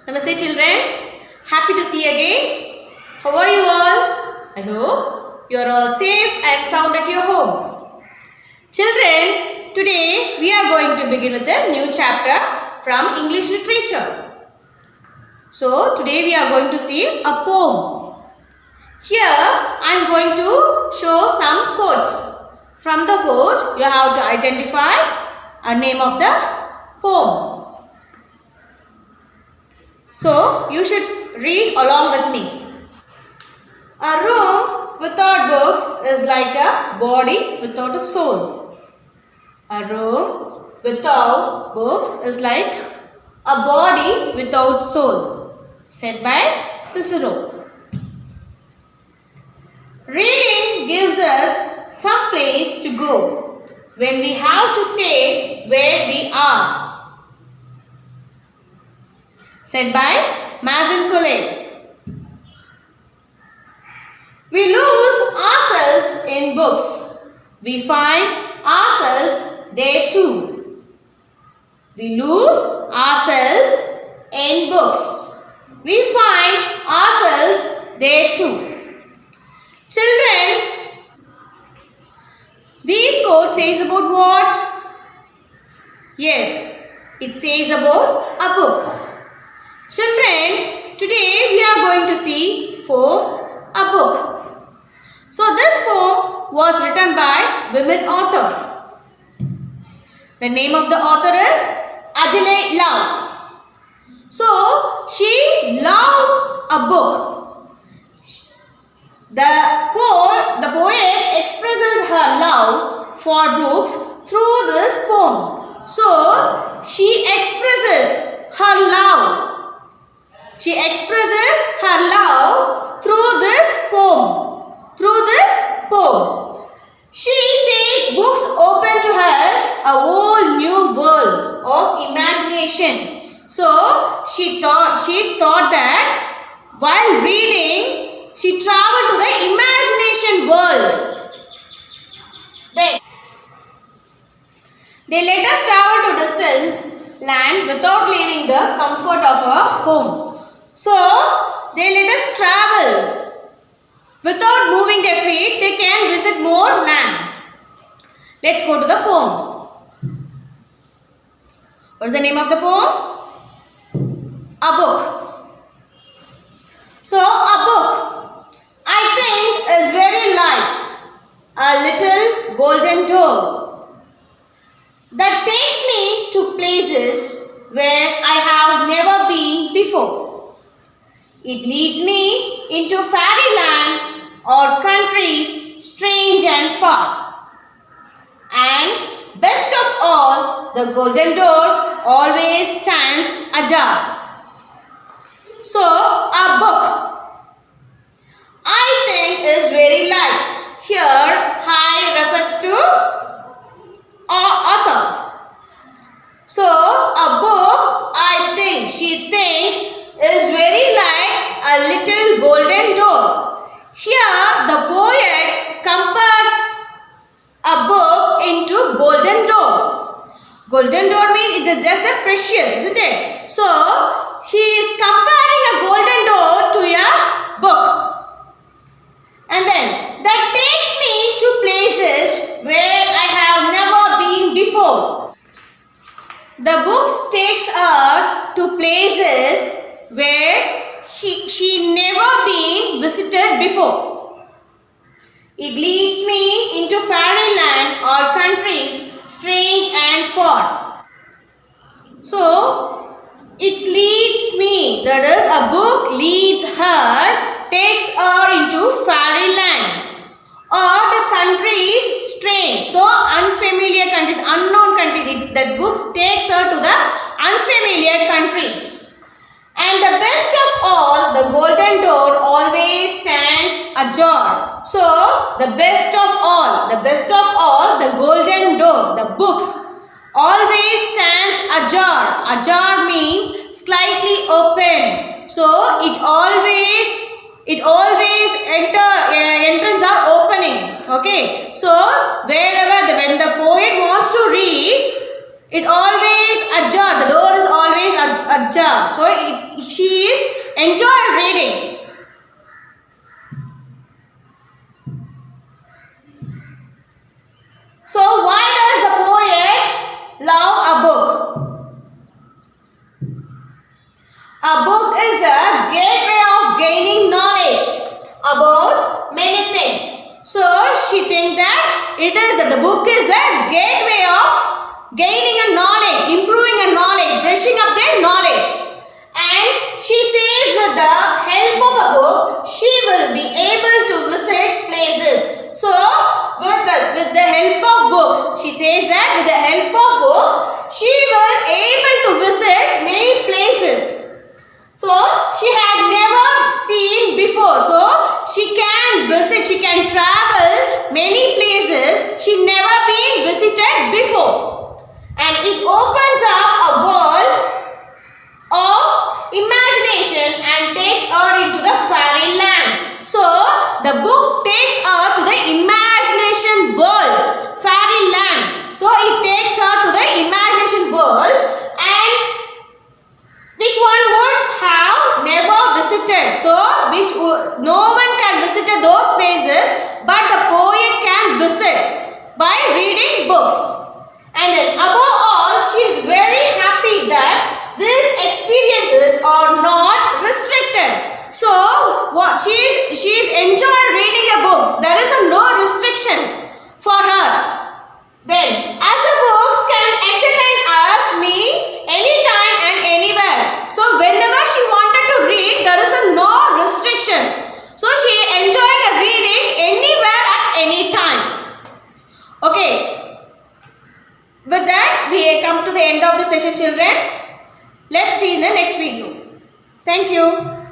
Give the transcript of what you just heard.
Namaste children, happy to see you again. How are you all? I hope you are all safe and sound at your home. Children, today we are going to begin with a new chapter from English literature. So today we are going to see a poem. Here I am going to show some quotes. From the quote you have to identify a name of the poem. So, you should read along with me. A room without books is like a body without a soul. A room without books is like a body without soul. Said by Cicero. Reading gives us some place to go when we have to stay where we are. Said by Mazarin. We lose ourselves in books. We find ourselves there too. We lose ourselves in books. We find ourselves there too. Children, this quote says about what? Yes, it says about a book. Children, today we are going to see poem, a book. So this poem was written by women author. The name of the author is Adele Lau. So she loves a book. The poet expresses her love for books through this poem. So she expresses her love. She expresses her love through this poem. She says books open to us a whole new world of imagination. So she thought that while reading, she traveled to the imagination world. They let us travel to distant land without leaving the comfort of our home. So, they let us travel. Without moving their feet, they can visit more land. Let's go to the poem. What is the name of the poem? A book. So, a book, I think, is very like a little golden door that takes me to places where I have never been before. It leads me into fairyland or countries strange and far. And best of all, the golden door always stands ajar. So, a book, I think, is very light. Here, I refers to author. So, a book, I think, she thinks, is very like a little golden door. Here the poet compares a book into golden door. Golden door means it is just a precious, isn't it? So she is comparing a golden door to a book. And then that takes me to places where I have never been before. The books takes her to places where she never been visited before. It leads me into fairyland or countries strange and far. So, it leads me, that is, a book leads her, takes her into fairyland or the countries strange, so unfamiliar countries, unknown countries. That books takes her to the unfamiliar countries. And the best of all, the golden door always stands ajar. So, the best of all, the golden door, the books, always stands ajar. Ajar means slightly open. So, it always entrance are opening. Okay. So, when the poet wants to read, it always ajar. The door is always observe. So she is enjoy reading. So why does the poet love a book? A book is a gateway of gaining knowledge about many things. So she thinks that the book is the gateway of gaining a knowledge, improving a knowledge, brushing up their knowledge. And she says with the help of a book, she will be able to visit places. So with the help of books, she says that with the help of books, she will able to visit many places. So she had never seen before. So she can visit, she can travel many places she never been visited before. And it opens up a world of imagination and takes her into the fairy land. So the book takes her to the imagination world, fairy land. So it takes her to the imagination world, and which one would have never visited. So which no one can visit those places, but the poet can visit by reading books. And then above all, she is very happy that these experiences are not restricted. So what she is enjoying reading the books. There is no restrictions for her. Then as the books can entertain us, me anytime and anywhere. So whenever she wanted to read, there is no restrictions. So she enjoying reading anywhere at any time. Okay. With that, we come to the end of the session, children. Let's see in the next video. Thank you.